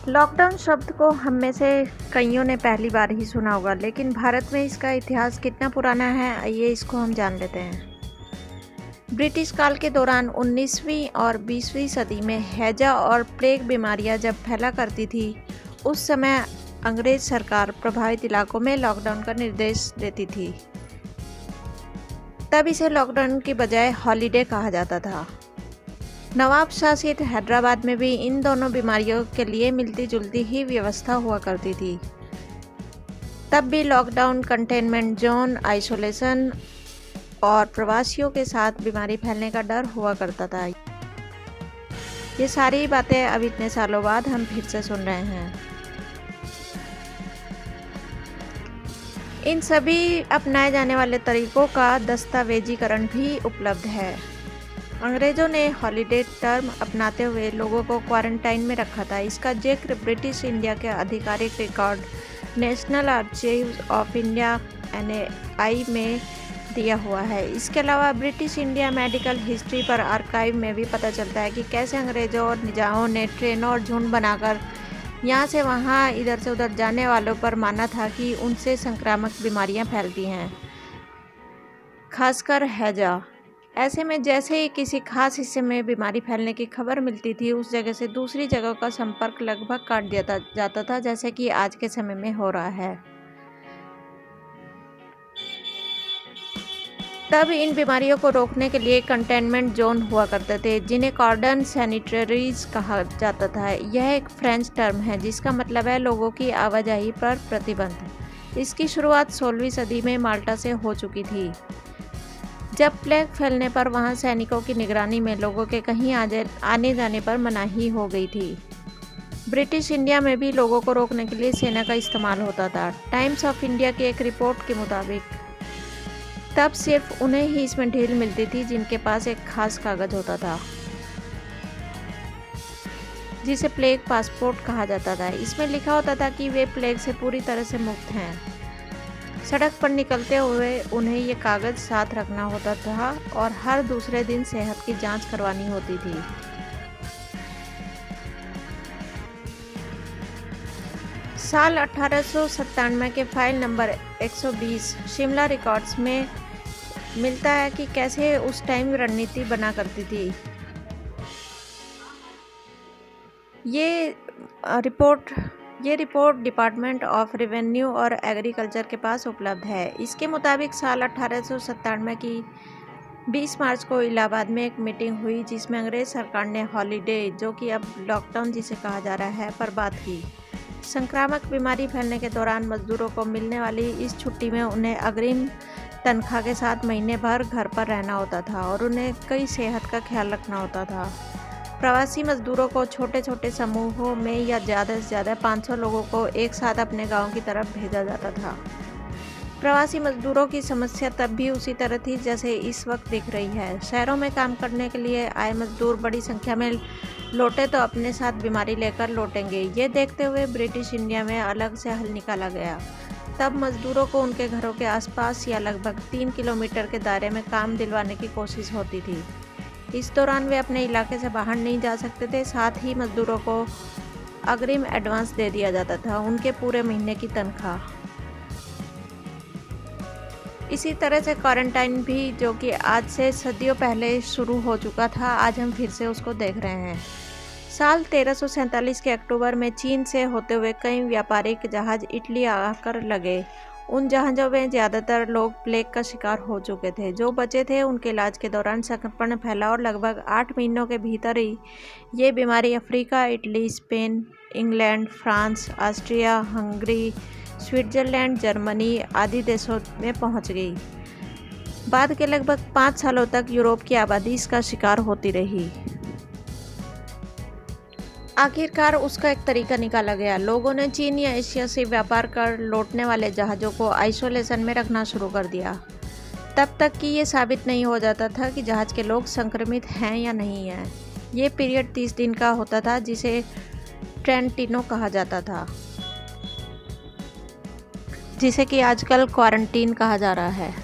Lockdown शब्द को हम में से कईयों ने पहली बार ही सुना होगा, लेकिन भारत में इसका इतिहास कितना पुराना है, आइए इसको हम जान लेते हैं। ब्रिटिश काल के दौरान 19वीं और 20वीं सदी में हैजा और प्लेग बीमारियां जब फैला करती थी, उस समय अंग्रेज सरकार प्रभावित इलाकों में लॉकडाउन का निर्देश देती थी। तब इसे लॉकडाउन की बजाय हॉलीडे कहा जाता था। नवाब शासित हैदराबाद में भी इन दोनों बीमारियों के लिए मिलती जुलती ही व्यवस्था हुआ करती थी। तब भी लॉकडाउन, कंटेनमेंट जोन, आइसोलेशन और प्रवासियों के साथ बीमारी फैलने का डर हुआ करता था। ये सारी बातें अब इतने सालों बाद हम फिर से सुन रहे हैं। इन सभी अपनाए जाने वाले तरीकों का दस्तावेजीकरण भी उपलब्ध है। अंग्रेजों ने हॉलीडे टर्म अपनाते हुए लोगों को क्वारंटाइन में रखा था। इसका जिक्र ब्रिटिश इंडिया के आधिकारिक record national archives of India (NAI) में दिया हुआ है। इसके अलावा ब्रिटिश इंडिया मेडिकल हिस्ट्री पर आर्काइव में भी पता चलता है कि कैसे अंग्रेजों और निजामों ने ट्रेनों और झुंड बनाकर यहाँ से वहाँ, इधर से उधर जाने वालों पर माना था कि उनसे संक्रामक बीमारियाँ फैलती हैं, खासकर हैजा। ऐसे में जैसे ही किसी खास हिस्से में बीमारी फैलने की खबर मिलती थी, उस जगह से दूसरी जगह का संपर्क लगभग काट दिया जाता था, जैसे कि आज के समय में हो रहा है। तब इन बीमारियों को रोकने के लिए कंटेनमेंट जोन हुआ करते थे, जिन्हें कॉर्डन सैनिटरीज कहा जाता था। यह एक फ्रेंच टर्म है जिसका मतलब है लोगों की आवाजाही पर प्रतिबंध। इसकी शुरुआत 16वीं सदी में माल्टा से हो चुकी थी, जब प्लेग फैलने पर वहां सैनिकों की निगरानी में लोगों के कहीं आने जाने पर मनाही हो गई थी। ब्रिटिश इंडिया में भी लोगों को रोकने के लिए सेना का इस्तेमाल होता था। टाइम्स ऑफ इंडिया की एक रिपोर्ट के मुताबिक तब सिर्फ उन्हें ही इसमें ढील मिलती थी जिनके पास एक खास कागज होता था, जिसे प्लेग पासपोर्ट कहा जाता था। इसमें लिखा होता था कि वे प्लेग से पूरी तरह से मुक्त हैं। सड़क पर निकलते हुए उन्हें ये कागज साथ रखना होता था और हर दूसरे दिन सेहत की जांच करवानी होती थी। साल 1897 के फाइल नंबर 120 शिमला रिकॉर्ड्स में मिलता है कि कैसे उस टाइम रणनीति बना करती थी। ये रिपोर्ट डिपार्टमेंट ऑफ रेवेन्यू और एग्रीकल्चर के पास उपलब्ध है। इसके मुताबिक साल 1897 की 20 मार्च को इलाहाबाद में एक मीटिंग हुई, जिसमें अंग्रेज सरकार ने हॉलीडे, जो कि अब लॉकडाउन जिसे कहा जा रहा है, पर बात की। संक्रामक बीमारी फैलने के दौरान मजदूरों को मिलने वाली इस छुट्टी में उन्हें अग्रिम तनख्वाह के साथ महीने भर घर पर रहना होता था और उन्हें कई सेहत का ख्याल रखना होता था। प्रवासी मजदूरों को छोटे छोटे समूहों में या ज़्यादा से ज़्यादा 500 लोगों को एक साथ अपने गांव की तरफ भेजा जाता था। प्रवासी मजदूरों की समस्या तब भी उसी तरह थी जैसे इस वक्त दिख रही है। शहरों में काम करने के लिए आए मजदूर बड़ी संख्या में लौटे तो अपने साथ बीमारी लेकर लौटेंगे। ये देखते हुए ब्रिटिश इंडिया में अलग से हल निकाला गया। तब मजदूरों को उनके घरों के आसपास या लगभग 3 किलोमीटर के दायरे में काम दिलवाने की कोशिश होती थी। इस दौरान वे अपने इलाके से बाहर नहीं जा सकते थे। साथ ही मजदूरों को अग्रिम एडवांस दे दिया जाता था, उनके पूरे महीने की तनख्वाह। इसी तरह से क्वारंटाइन भी, जो कि आज से सदियों पहले शुरू हो चुका था, आज हम फिर से उसको देख रहे हैं। साल 1347 के अक्टूबर में चीन से होते हुए कई व्यापारिक जहाज इटली आकर लगे। उन जहाज़ों में ज़्यादातर लोग प्लेग का शिकार हो चुके थे। जो बचे थे उनके इलाज के दौरान संक्रमण फैला और लगभग 8 महीनों के भीतर ही ये बीमारी Africa, Italy, Spain, England, France, Austria, Hungary, Switzerland, Germany आदि देशों में पहुंच गई। बाद के लगभग 5 सालों तक यूरोप की आबादी इसका शिकार होती रही। आखिरकार उसका एक तरीका निकाला गया। लोगों ने चीन या एशिया से व्यापार कर लौटने वाले जहाज़ों को आइसोलेशन में रखना शुरू कर दिया, तब तक कि ये साबित नहीं हो जाता था कि जहाज़ के लोग संक्रमित हैं या नहीं हैं। ये पीरियड 30 दिन का होता था, जिसे ट्रेंटिनो कहा जाता था, जिसे कि आजकल क्वारंटीन कहा जा रहा है।